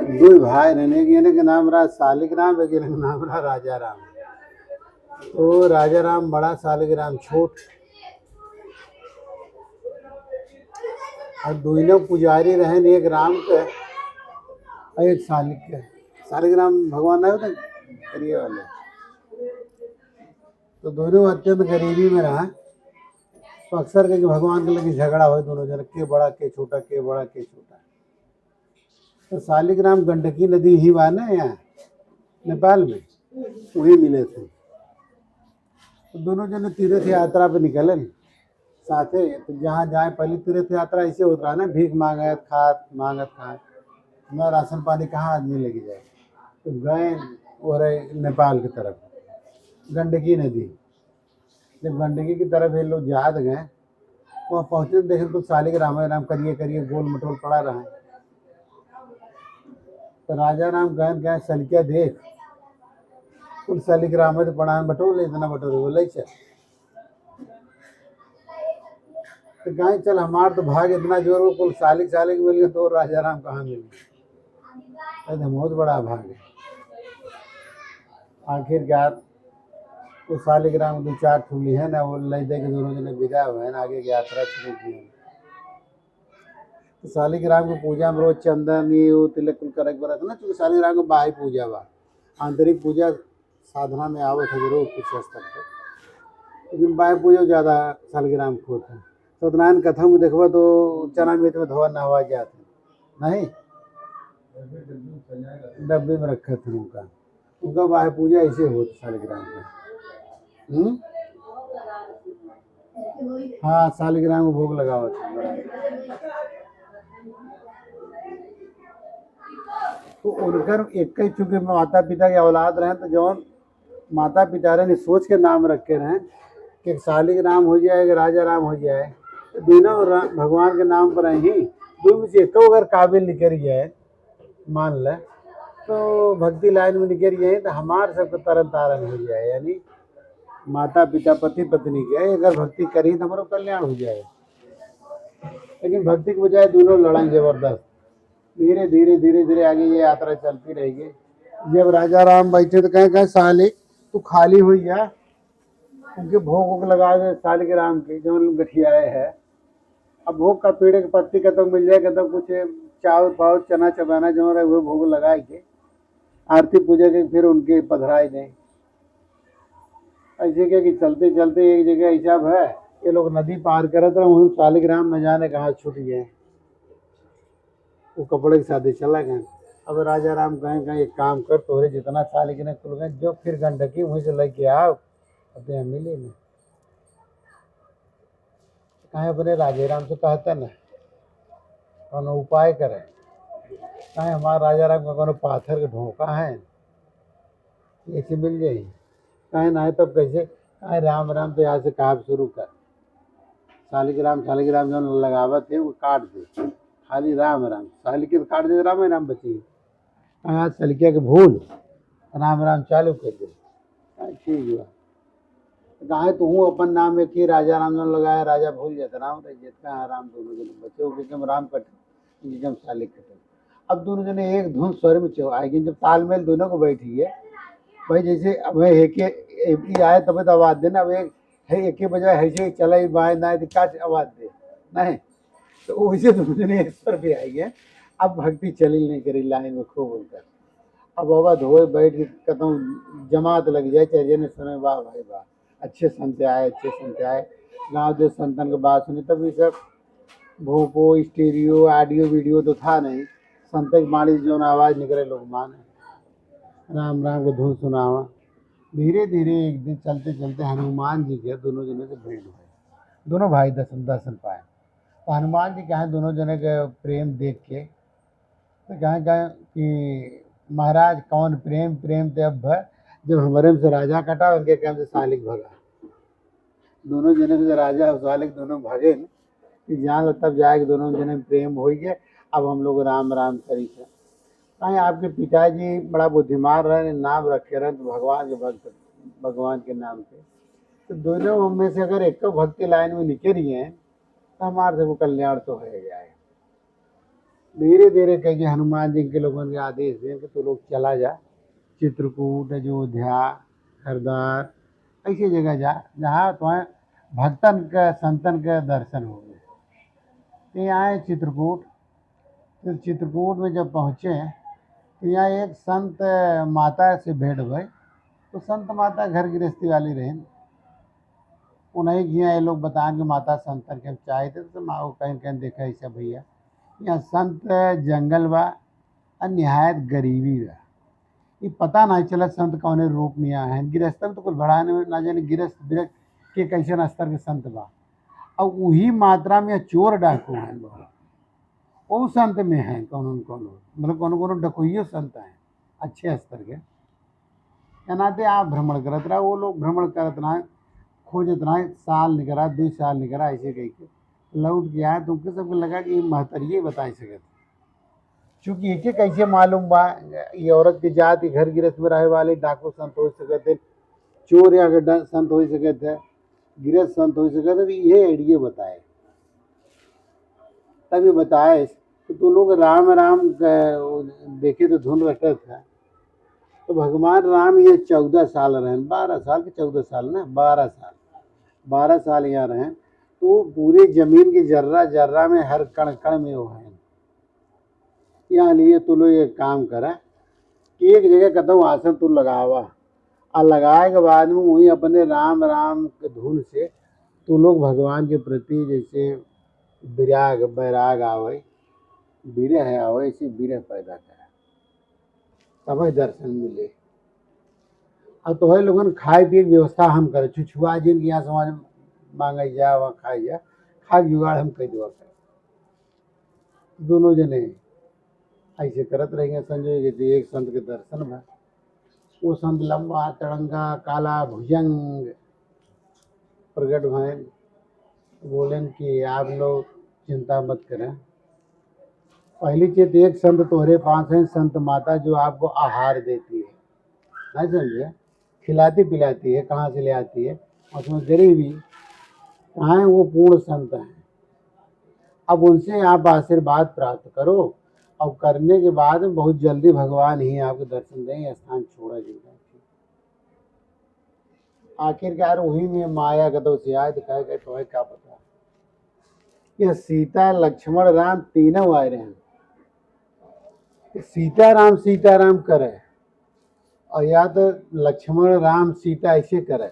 दो भाई रहने के एक नाम रहा सालिक राम, एक नाम रहा राजा राम। तो राजा राम बड़ा, सालिक राम छोट, और दोनों पुजारी रहन, एक राम के और एक सालिक के। सालिक राम भगवान नहीं होते करिए वाले, तो दोनों अत्यंत गरीबी में रहा। तो अक्सर के भगवान के लगे झगड़ा हो दोनों जन, के बड़ा के छोटा, के बड़ा के छोटा। तो सालिक राम गंडकी नदी ही बा ना यहाँ नेपाल में, वही मिले थे। तो दोनों जन तीर्थ यात्रा पे निकले साथे। तो जहाँ जाए पहले तीर्थ यात्रा ऐसे होता रहा ना, भीख मांगत खात मांगत खात, ना राशन पानी कहाँ आदमी लेके जाए। तो गए और नेपाल की तरफ गंडकी नदी। जब गंडकी की तरफ ये लोग जात गए, वहाँ पहुँचे देखे तो सालिक राम करिए करिए गोल मटोल पड़ा रहा। तो राजा राम गए सलिका देख, कुल सालिक राम तो पढ़ान बटोले, इतना बटोले बोले चल। तो कहीं चल हमार तो भाग इतना जोर हो, कुल सालिक सालिक मिल गए, तो राजा राम कहाँ मिल गए। बहुत बड़ा भाग है। आखिरकार वो सालिक राम दो चार ठूली है ना, वो ले दे के दोनों जने विदा हुए ना, आगे की यात्रा शुरू की। तो सालिक राम की पूजा में रोज चंदन ये वो तिलक कुल करे के बरत ना, क्योंकि सालिक राम को बाही पूजा बा, आंतरिक पूजा साधना में आवत है जरूर कुछ स्तर पर, लेकिन बाही पूजा ज़्यादा सालिक राम को होता है। सत्यनारायण कथा में देखबा तो चना में तो धोआ नहवा जाते नहीं, डब्बे में रखे थे उनका बाही पूजा ऐसे होता सालिक राम का। हाँ सालिक राम को भोग लगाओ। तो उनकर एक ही चूंकि माता पिता के औलाद रहे, तो जौन माता पिता ने सोच के नाम रखे रहे कि सालिक राम हो जाए कि राजा राम हो जाए, तो दोनों भगवान के नाम पर ही दो में से एक अगर काबिल निकल जाए मान ले, तो भक्ति लाइन में निकल जाए तो हमारे सबको तरन तारण हो जाए। यानी माता पिता पति पत्नी के अगर भक्ति करी तो हमारा कल्याण हो जाए। लेकिन भक्ति के बजाय दोनों लड़ाई जबरदस्त, धीरे धीरे धीरे धीरे आगे ये यात्रा चलती रहेगी। जब राजा राम बैठे तो कहें सालिक तू खाली हुई जा, उनके भोग वोग लगा दे सालिक राम के जो गठियाए है। अब भोग का पेड़ के पत्ती का तो मिल जाए, कहता कुछ चावल पावल चना चबाना जो रहे वो भोग लगाए के आरती पूजा के फिर उनके पधराए दें। ऐसे क्या कि चलते चलते एक जगह ऐसा है ये लोग नदी पार करत रहे, वहीं सालिक राम न जाने कहाँ छूट गए, वो कपड़े के साथ चला गए। अब राजा राम कहें एक काम कर, तोरे जितना सालिक ने खुल गए जो फिर गंडकी वहीं से लेके आओ, अब यहाँ मिले नहीं। कहें अपने राजे राम से कहता ना कोनो उपाय करे, कहें हमारा राजा राम का कोनो पाथर के ढोका है ऐसे मिल जाए, कहें ना तब कैसे, कहें राम राम तो यहाँ से काम शुरू कर। सालिक राम जो लगावत है वो काट दे, खाली राम राम सालिक तो काट दे, राम राम बची। कहाँ सलिका के भूल राम राम चालू कर दे, ठीक हुआ। कहा तो हूँ अपन नाम एक ही राजा राम ने लगाया, राजा भूल जाता राम रह जितना राम, दोनों जने बचे हो एकदम राम कटे एकदम सालिक कटे। अब दोनों जने एक धुन स्वर में आएगी, जब तालमेल दोनों को बैठी है भाई, जैसे अब एक आए तब तो आवाज़ देना, अब एक है एक ही बजाय ऐसे चला ही बाएं ना तो क्या आवाज़ दे नहीं, तो वैसे दोनों जने एक स्वर पे आई है। अब भक्ति चली नहीं करी लाइन में खूब बोलकर, अब बाबा धोए बैठ के कदम जमात लग जाए चाहे जने सुने वाह भाई वाह, अच्छे संत आए अच्छे संत आए, गाँव देश संतन की बात सुनी। तब ये सब भोपो स्टीरियो ऑडियो वीडियो तो था नहीं, संत की माड़ी जो आवाज़ निकले लोग माने, राम राम को धुन सुनावा। धीरे धीरे एक दिन चलते चलते हनुमान जी के दोनों जने से भेंट हुए, दोनों भाई दर्शन पाए। तो हनुमान जी कहें दोनों जने के प्रेम देख के, तो कहें कि महाराज कौन प्रेम, प्रेम ते अब जब हमारे से राजा कटा उनके काम से सालिक भगा, दोनों जने से राजा और सालिक दोनों भागे न, कि जहाँ तब जाए दोनों जने प्रेम हो गया। अब हम लोग राम राम करी थे, कहीं आपके पिताजी बड़ा बुद्धिमान रहे, नाम रखे रहे तो भगवान के भक्त, भगवान के नाम पे। तो दोनों में से अगर एक भक्ति लाइन में निकल रही है तो हमारे से वो कल्याण तो हो जाए। धीरे धीरे कह के हनुमान जी के लोगों ने आदेश दिए कि तू लोग चला जा चित्रकूट, अयोध्या, हरिद्वार, ऐसी जगह जा जहाँ तुम्हें भक्तन का संतन का दर्शन हो गए। तो यहाँ आए चित्रकूट। फिर चित्रकूट में जब पहुँचे तो यहाँ एक संत माता से भेंट भई। तो संत माता घर गृहस्थी वाली रहें। उन्हीं के यहाँ ये लोग बताएं कि माता संतन के चाहे थे तो माँ को कहीं कहीं देखा ऐसा भैया यहाँ संत जंगल बा और निहायत गरीबी बा। ये पता नहीं चला संत कौने रूप में आए हैं। गृहस्थ में तो कुछ बढ़ाने में ना जाने गृहस्थ विरक्त के कैसे स्तर के संत बा। और वही मात्रा में चोर डाकू हैं बहुत। वो संत में हैं कौन कौन मतलब कौन कौन डकोइयो संत हैं अच्छे स्तर के। क्या नाते आप भ्रमण करत रहा वो लोग भ्रमण करत रहा खोजत रहा साल निकला 2 साल निकला ऐसे कह के लौट के आए। तो उनके सबको लगा कि महतरिये बता सके चूँकि एके कैसे मालूम बा ये औरत की जाति घर गृहस्थ में रहे वाले डाकू संत हो सके थे, चोर या संत हो सके थे, गृहस्थ संत हो सके थे। तो ये आइडिया बताए तभी बताए कि तू लोग राम राम देखे तो धुन रखा था। तो भगवान राम ये 14 साल रहे 12 साल के 14 साल ना 12 साल यहाँ रहे। तो पूरे जमीन की जर्रा जर्रा में हर कण कण में वो है। यहाँ लिए तू लोग एक काम करा कि एक जगह कहता आसन तू लगावा और लगाए के बाद में वही अपने राम राम के धुन से तू लोग भगवान के प्रति जैसे विराग बैराग आवे विरह आवे ऐसी विरह पैदा करे तब दर्शन मिले। और तो है लोगन खाए पिए की व्यवस्था हम करे छुछुआ जिनके यहाँ समाज मांगे जा वहाँ खाए जा खा जुगाड़ हम कह दुआ कर दोनों जने ऐसे करत रहेंगे। संजय जी एक संत के दर्शन में वो संत लंबा तिरंगा काला भुजंग प्रकट भय बोलें कि आप लोग चिंता मत करें। पहली चीज एक संत तोहरे पास है संत माता जो आपको आहार देती है नहीं समझे खिलाती पिलाती है कहाँ से ले आती है उसमें गरीबी कहाँ है वो पूर्ण संत है। अब उनसे आप आशीर्वाद प्राप्त करो और करने के बाद बहुत जल्दी भगवान ही आपको दर्शन देंगे स्थान छोड़ा जाएगा। आखिरकार वही में माया का तो सियाद कह गए तो है क्या पता कि सीता लक्ष्मण राम तीनों आए रहे हैं। सीताराम करे और या तो लक्ष्मण राम सीता ऐसे करे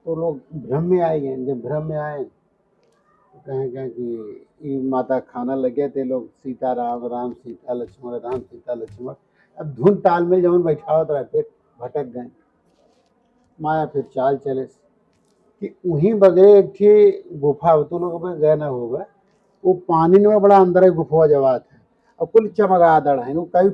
तो लोग भ्रम में आएंगे। जब भ्रम में आए तो कहें कि माता खाना लगे थे लोग सीता राम राम सीता लक्ष्मण राम सीता लक्ष्मण। अब धुन ताल में जब बैठावत रहे फिर भटक गए माया फिर चाल चले कि वहीं बगरे एक थी गुफा तो लोग गए ना होगा वो पानी में बड़ा अंदर गुफा जवात है और कुल चमगादड़ है वो कई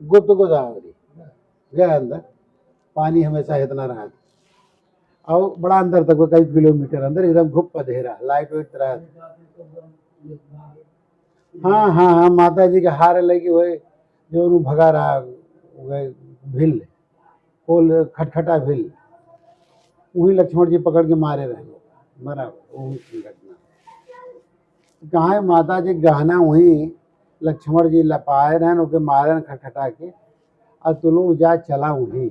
गुप्त गोदावरी गए अंदर पानी हमेशा इतना रहा और बड़ा अंदर तक कई किलोमीटर अंदर एकदम घुप अंधेरा लाइट वाइट रहा। हाँ माता जी के हार लगी हुए जो भगा रहा भिल पोल खटखटा भिल वही लक्ष्मण जी पकड़ के मारे रहे मरा वही घटना कहाँ है माता जी गहना वही लक्ष्मण जी लपाए रहे उनके मारे खटखटा के और तुलू जा चला वहीं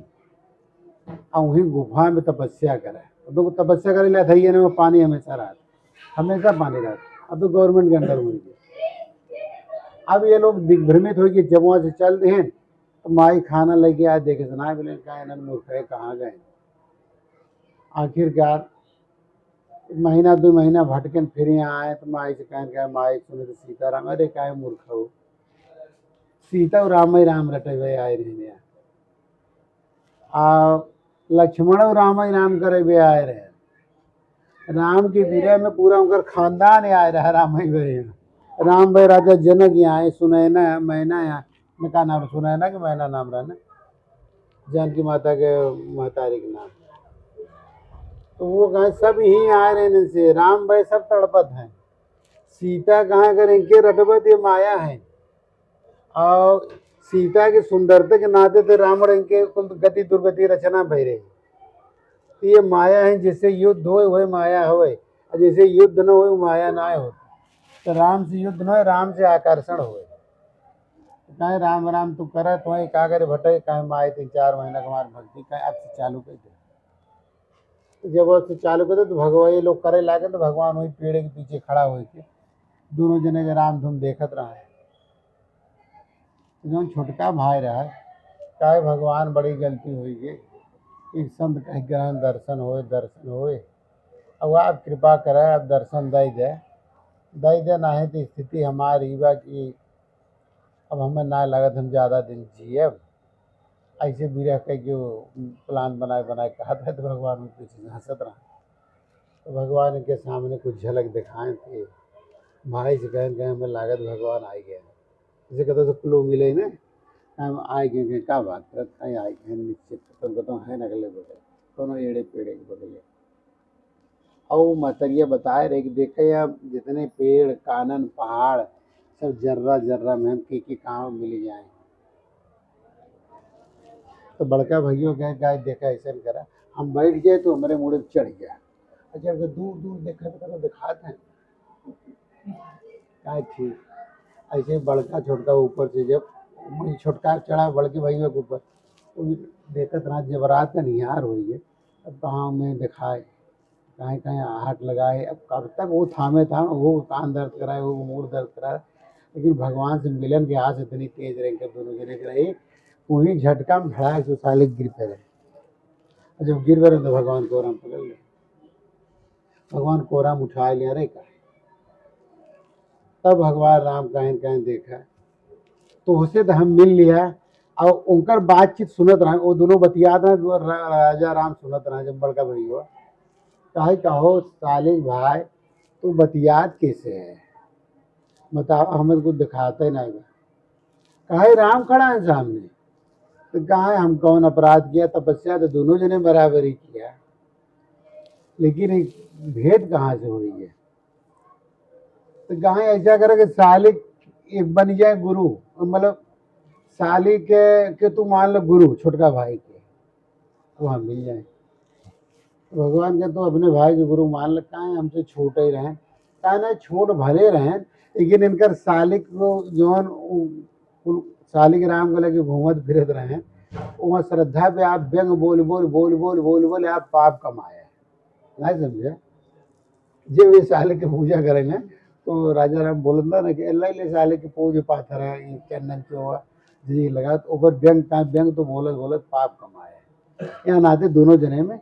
और वहीं गुफा में तपस्या करे तो तपस्या करे ला थी ना पानी हमेशा पानी रहता। अब तो गवर्नमेंट के अंडर हुई अब ये लोग दिग्भ्रमित हो कि जब वहाँ से चल रहे हैं तो माई खाना लेके आए देखे सुना बोले कहा मूर्ख है कहाँ गए। आखिरकार महीना 2 महीना भटके फिर यहाँ आए तो माई से कहें माई सुने तो सीताराम अरे का मूर्ख हो सीता और राम ही राम रटे हुए आए रहे आ लक्ष्मण और राम ही राम करे हुए आए रहे राम की विरह में पूरा उनका खानदान आए रहा राम ही भरे राम भाई राजा जनक यहाँ आए सुनैना मैना यहाँ का नाम सुनैना कि मैना नाम रहा ना जानकी माता के महतारी के नाम। तो वो कहें सब ही आए रहने से राम भाई सब तड़पत हैं सीता कहाँ कर इनके रटबत ये माया है और सीता की सुंदरता के नाते थे रावण इनके गति दुर्गति रचना भय रही। तो ये माया है जिससे युद्ध हो वही माया हो और जैसे युद्ध न हो माया ना हो। तो राम से युद्ध न राम से आकर्षण हुए। कहे राम राम तू करे तो का करे भटे कहे माए 3-4 महीना के हमार भक्ति कहे अब से चालू कर दे। तो जब वो से चालू कर दे तो भगवान ये लोग करे लागे तो भगवान वही पेड़ के पीछे खड़ा हो के दोनों जने के राम धुन देखत रहा। जो छोटका भाई रहा कहे भगवान बड़ी गलती हुई गे एक संत कह ग्रहण दर्शन होए अब आप कृपा करे अब दर्शन दई दे ना है तो स्थिति हमारी बा कि अब हमें ना लगत हम ज़्यादा दिन जिए अब ऐसे विरह कह के प्लान बनाए बनाए कहा था तो भगवान उनके पीछे हंसत रहा। तो भगवान के सामने कुछ झलक दिखाए थे भाई से कहें कहें हमें लागत भगवान आ गया जैसे कहते तो क्लू मिले ना हम आए गए क्या बात करत कहीं आए गए निश्चित तो है नगले बगल दोनों एड़े पेड़े के बगले और मतरिया बताए रहे कि देखे अब जितने पेड़ कानन पहाड़ सब जर्रा जर्रा में हम की कहाँ मिल जाए। तो बड़का भैया कहे गाय देखा ऐसा करा हम बैठ गए तो हमारे मुड़े चढ़ गया। अच्छा दूर दूर देखा तो करो दिखाते हैं क्या ठीक ऐसे ही बड़का छोटका ऊपर से जब छोटका चढ़ा बड़के भैया के ऊपर तो देखत रहा जब रात का निहार हो गए अब कहाँ में दिखाए कहीं कहीं आहट लगाए अब कब तक वो थामे था वो कान दर्द कराए वो मूड दर्द कराए लेकिन भगवान से मिलन के आस इतनी तेज रही कर दोनों जने के रही वही झटका में भड़ाक से साले गिर पड़े। जब गिर पड़े तो भगवान कोराम पकड़ ले भगवान कोराम उठा लिया रे का तब भगवान राम कहीं कहीं देखा तो उसे तो हम मिल लिया और उनकर बातचीत सुनत रहे वो दोनों बतियात रहे राजा राम सुनत रहे जब बड़का भैया कहे कहो सालिक भाई तू बतियात कैसे है बताओ हमें कुछ दिखाते नहीं कहे राम खड़ा है सामने तो कहा हम कौन अपराध किया तपस्या तो दोनों जने बराबरी किया लेकिन एक भेद कहाँ से हुई है। तो कहा ऐसा करे कि सालिक एक बन जाए गुरु मतलब साली के तू मान लो गुरु छोटका भाई के वहाँ मिल जाए। तो भगवान के तो अपने भाई के गुरु मान लगता है हमसे छोटे ही रहें कहा ना छोट भले रहें लेकिन इनकर सालिक को जो सालिक राम को लगे घूमत फिरत रहें वहाँ श्रद्धा पे आप व्यंग बोल आप पाप कमाए नहीं समझे जब ये सालिक की पूजा करेंगे तो राजा राम बोलता ना कि अल्लाह ले सालिक की पूज पाथर है ये चंदन हुआ जी लगा तो ऊपर व्यंग तो बोलत पाप कमाए यहाँ नाते दोनों जने में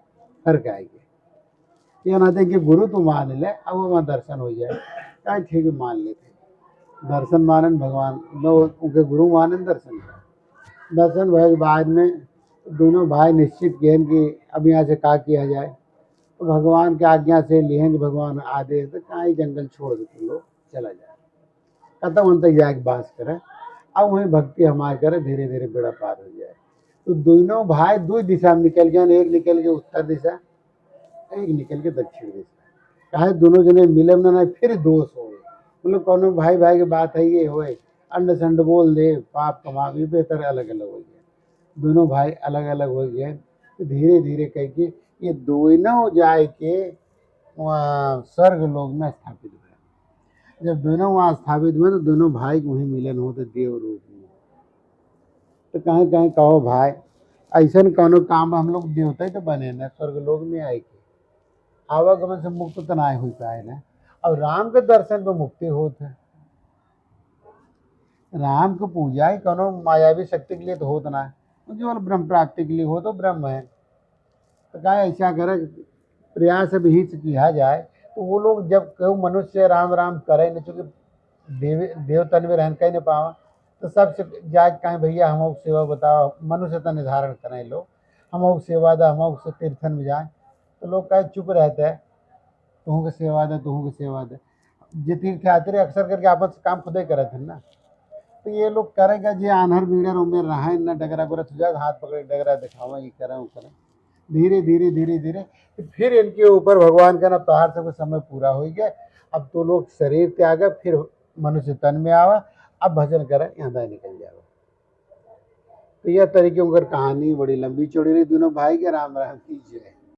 फर्क आएगी यहाँ नाते कि गुरु तो मान ले अब वहाँ दर्शन हो जाए क्या ठीक है मान लेते दर्शन मानन भगवान न उनके गुरु मानन दर्शन भय के बाद में दोनों भाई निश्चित किए कि अब यहाँ से का किया जाए तो भगवान की आज्ञा से लिहेंगे भगवान आदेश तो कहाँ ही जंगल छोड़ दे तुम लोग चला जाए खत्म उन तक जाके बास करे अब वहीं भक्ति हमारे करे धीरे धीरे बेड़ा पार हो जाए। तो दोनों भाई दो दिशा में निकल गए एक निकल के उत्तर दिशा एक निकल के दक्षिण दिशा कहे दोनों जने मिले ना फिर दोष हो मतलब कौन भाई भाई की बात है ये होए अंड संड बोल दे पाप कमा भी बेहतर अलग अलग हो गया दोनों भाई अलग अलग हो गए। तो धीरे धीरे कह के ये दोनों जाए के वहाँ स्वर्ग लोक में स्थापित हुए। जब दोनों वहाँ स्थापित हुए तो दोनों भाई को वहीं मिलन हो तो देव रूप में। तो कहीं कहीं कहो भाई ऐसा कौनो काम हम लोग देवता ही तो बने ना स्वर्ग लोक में आए के आवागमन से मुक्त तो ना हो पाए ना और राम के दर्शन पे मुक्ति होते राम की पूजा ही कौनो मायावी शक्ति के लिए तो होता ना केवल ब्रह्म प्राप्ति के लिए हो तो ब्रह्म है। तो कहा ऐसा करे प्रयास भी ही किया जाए तो वो लोग जब कोई मनुष्य राम राम करे न चूँकि देव तन में रहन कहीं नहीं पावा तो सबसे जाग कहें भैया हम सेवा बताओ मनुष्य तो निर्धारण करें लोग हम सेवा दा हम से तीर्थन में जाए तो लोग कहे चुप रहते हैं तुहू के सेवा दे जे तीर्थ यात्री अक्सर करके आपस काम खुद ही करे थे ना। तो ये लोग करेंगे जे आन्हर बीड़र उमेर रहा न डगरा गोरा तुझा हाथ पकड़े डगरा दिखावा ये करें वो करें धीरे धीरे धीरे धीरे तो फिर इनके ऊपर भगवान का ना तोहार से समय पूरा हो गया अब तो लोग शरीर त्याग फिर मनुष्य तन में आवा अब भजन करे यहाँ दाई निकल जाओ। तो यह तरीके उनकर कहानी बड़ी लंबी चौड़ी रही दोनों भाई के राम राम कीजिए।